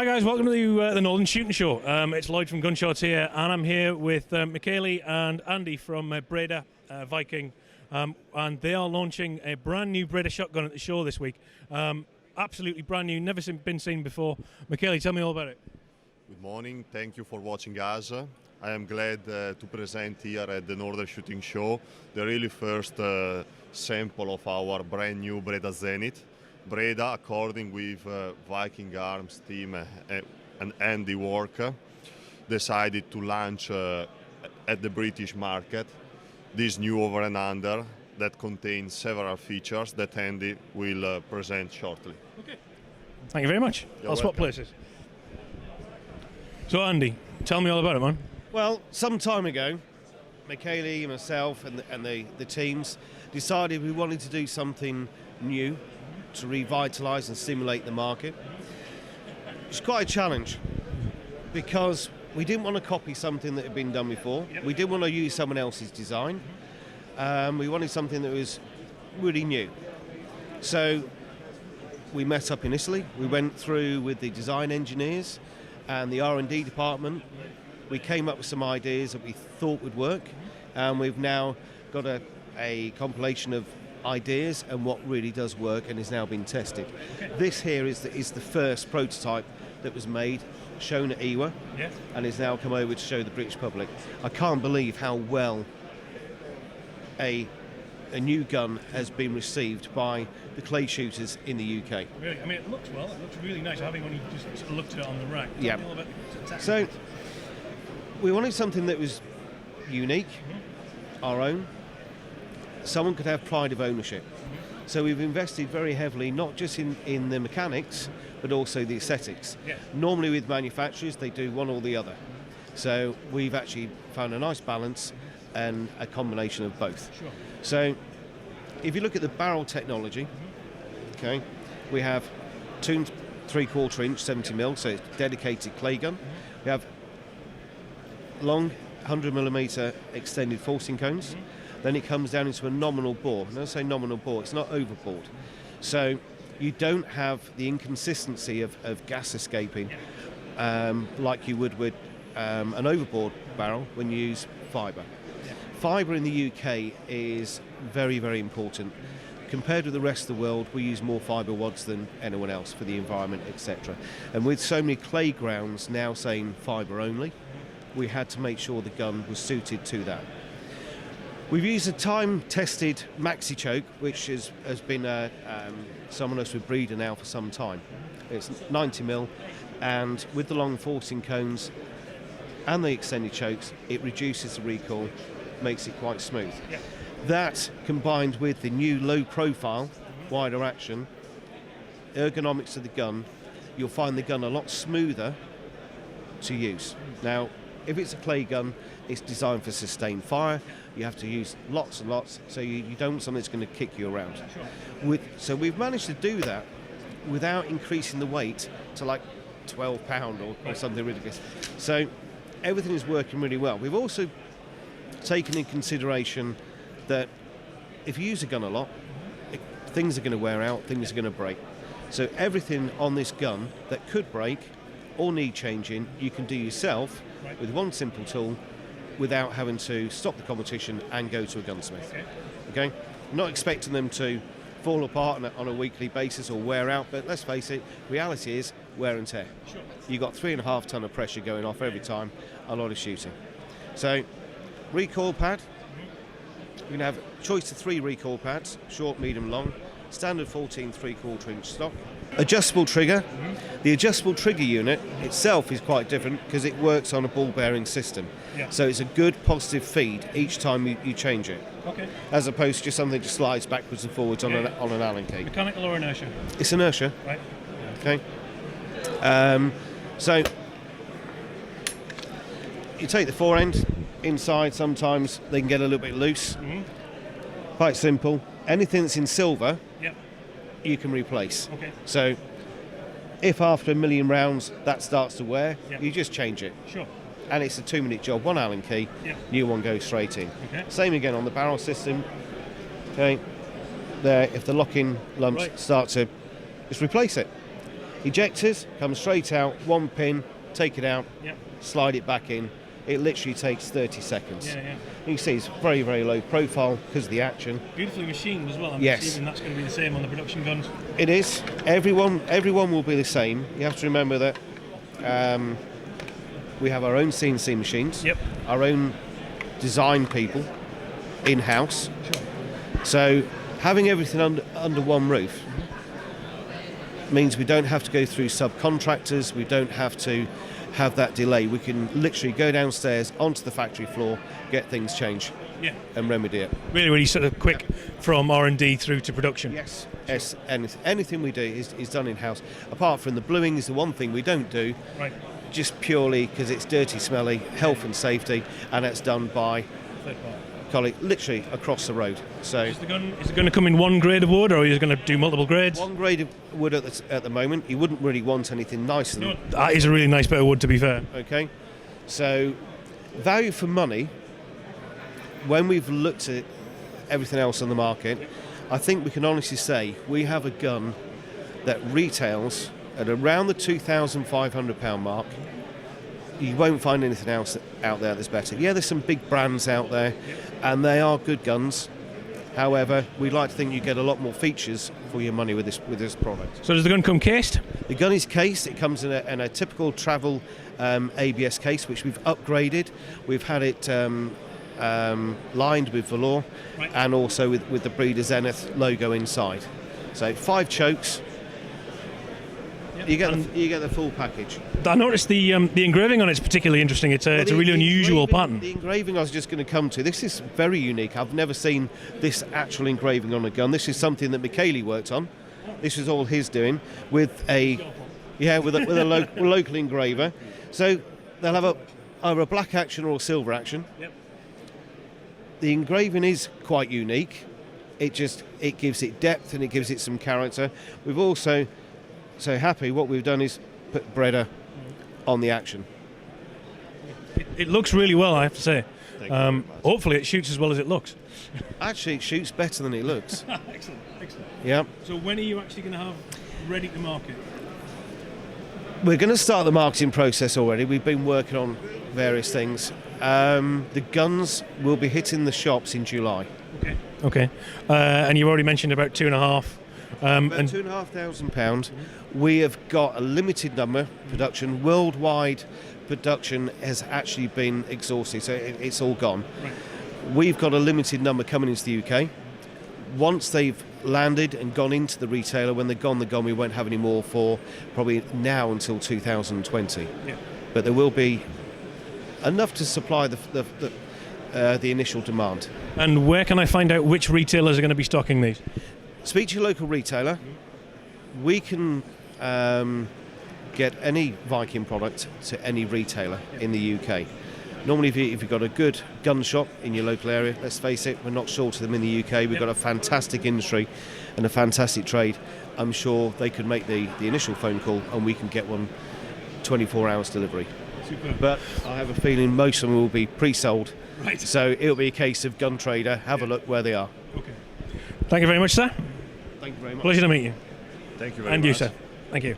Hi guys, welcome to the Northern Shooting Show. It's Lloyd from Gunshots here, and I'm here with Michaeli and Andy from Breda Viking, and they are launching a brand new Breda shotgun at the show this week. Absolutely brand new, never been seen before. Michaeli, tell me all about it. Good morning, thank you for watching us. I am glad to present here at the Northern Shooting Show the really first sample of our brand new Breda Zenith. Breda, according with Viking Arms team and Andy Work, decided to launch at the British market this new over and under that contains several features that Andy will present shortly. Okay. Thank you very much. I'll swap places. So Andy, tell me all about it, man. Well, some time ago, Michaeli, myself and the teams decided we wanted to do something new to revitalise and stimulate the market. It's quite a challenge because we didn't want to copy something that had been done before. Yep. We didn't want to use someone else's design. We wanted something that was really new. So we met up in Italy. We went through with the design engineers and the R&D department. We came up with some ideas that we thought would work, and we've now got a compilation of ideas and what really does work and is now being tested. Okay. This here is the first prototype that was made, shown at EWA, and is now come over to show the British public. I can't believe how well a new gun has been received by the clay shooters in the UK. Really? I mean, it looks well. It looks really nice. Having when you just sort of looked at it on the rack. Yeah. So we wanted something that was unique, our own. Someone could have pride of ownership. So we've invested very heavily, not just in the mechanics, but also the aesthetics. Yeah. Normally with manufacturers, they do one or the other. So we've actually found a nice balance and a combination of both. Sure. So if you look at the barrel technology, okay, we have 2 3/4 inch 70mm, so it's dedicated clay gun. We have long 100mm extended forcing cones. Then it comes down into a nominal bore. When I say nominal bore, it's not overboard. So you don't have the inconsistency of gas escaping like you would with an overboard barrel when you use fibre. Fibre in the UK is very, very important. Compared with the rest of the world, we use more fibre wads than anyone else for the environment, etc. And with so many clay grounds now saying fibre only, we had to make sure the gun was suited to that. We've used a time-tested maxi choke, which has been someone else with Breda now for some time. It's 90mm, and with the long forcing cones and the extended chokes, it reduces the recoil, makes it quite smooth. Yeah. That, combined with the new low-profile, wider action, ergonomics of the gun, you'll find the gun a lot smoother to use. Now, if it's a clay gun, it's designed for sustained fire. You have to use lots and lots, so you don't want something that's going to kick you around. Sure. So we've managed to do that without increasing the weight to like 12 pound or something ridiculous. So everything is working really well. We've also taken in consideration that if you use a gun a lot, things are going to wear out, things are going to break. So everything on this gun that could break or need changing, you can do yourself with one simple tool without having to stop the competition and go to a gunsmith. Okay? I'm not expecting them to fall apart on a weekly basis or wear out, but let's face it, reality is wear and tear. Sure. You've got 3.5 ton of pressure going off every time, a lot of shooting. So, recoil pad, you're going to have a choice of 3 recoil pads, short, medium, long, standard 14 3/4 inch stock. Adjustable trigger. The adjustable trigger unit itself is quite different because it works on a ball bearing system. Yeah. So it's a good positive feed each time you change it. Okay. As opposed to just something that just slides backwards and forwards on an Allen key. Mechanical or inertia? It's inertia. Right. Okay. So you take the forend inside, sometimes they can get a little bit loose. Quite simple. Anything that's in silver, you can replace. Okay. So if after 1 million rounds that starts to wear, you just change it. Sure. And it's a 2-minute job, 1 Allen key, new one goes straight in. Okay. Same again on the barrel system. Okay. There, if the lock-in lumps start to, just replace it. Ejectors come straight out, one pin, take it out, Yep. slide it back in. It literally takes 30 seconds. Yeah, yeah. You can see it's very, very low profile because of the action. Beautifully machined as well. I'm Yes. assuming that's going to be the same on the production guns. It is. Everyone will be the same. You have to remember that we have our own CNC machines, Yep. our own design people in-house. Sure. So having everything under one roof means we don't have to go through subcontractors, we don't have to have that delay. We can literally go downstairs onto the factory floor, get things changed, Yeah. and remedy it. Really, really sort of quick from R&D through to production. Yes. Yes. Anything we do is done in-house. Apart from the bluing is the one thing we don't do, Right. just purely because it's dirty, smelly, health and safety, and it's done by Third part. colleague literally across the road. So Is the gun going to come in one grade of wood, or are you going to do multiple grades? one grade of wood at the moment. You wouldn't really want anything nicer than No, that is a really nice bit of wood, to be fair. okay. So value for money. When we've looked at everything else on the market, I think we can honestly say we have a gun that retails at around the £2,500 mark. You won't find anything else out there that's better. Yeah, there's some big brands out there, and they are good guns. However, we'd like to think you get a lot more features for your money with this product. So does the gun come cased? The gun is cased. It comes in a typical travel ABS case, which we've upgraded. We've had it lined with velour, Right. and also with the Breda Zenith logo inside. So 5 chokes. Yep. You get the full package. I noticed the engraving on it's particularly interesting. It's a really unusual pattern. The engraving I was just going to come to. This is very unique. I've never seen this actual engraving on a gun. This is something that Michele worked on. This is all his doing with a local engraver. So they'll have either a black action or a silver action. Yep. The engraving is quite unique. It gives it depth and it gives it some character. We've also so happy what we've done is put Breda on the action. It looks really well, I have to say. Thank you very much. Hopefully it shoots as well as it looks. Actually, it shoots better than it looks. Excellent, excellent. Yeah. So when are you actually going to have ready to market? We're going to start the marketing process already. We've been working on various things. The guns will be hitting the shops in July. Okay. Okay. And you already mentioned about 2.5. About And £2,500. We have got a limited number production. Worldwide production has actually been exhausted, so it's all gone. Right. We've got a limited number coming into the UK. Once they've landed and gone into the retailer, when they're gone, we won't have any more for probably now until 2020. Yeah. But there will be enough to supply the initial demand. And where can I find out which retailers are going to be stocking these? Speak to your local retailer. We can get any Viking product to any retailer in the UK. Normally, if you've got a good gun shop in your local area, let's face it, we're not short of them in the UK. We've got a fantastic industry and a fantastic trade. I'm sure they could make the initial phone call and we can get one 24 hours delivery. Super. But I have a feeling most of them will be pre-sold. Right. So it'll be a case of gun trader, have a look where they are. Okay. Thank you very much, sir. Thank you very much. Pleasure to meet you. Thank you very And much. you, sir. Thank you.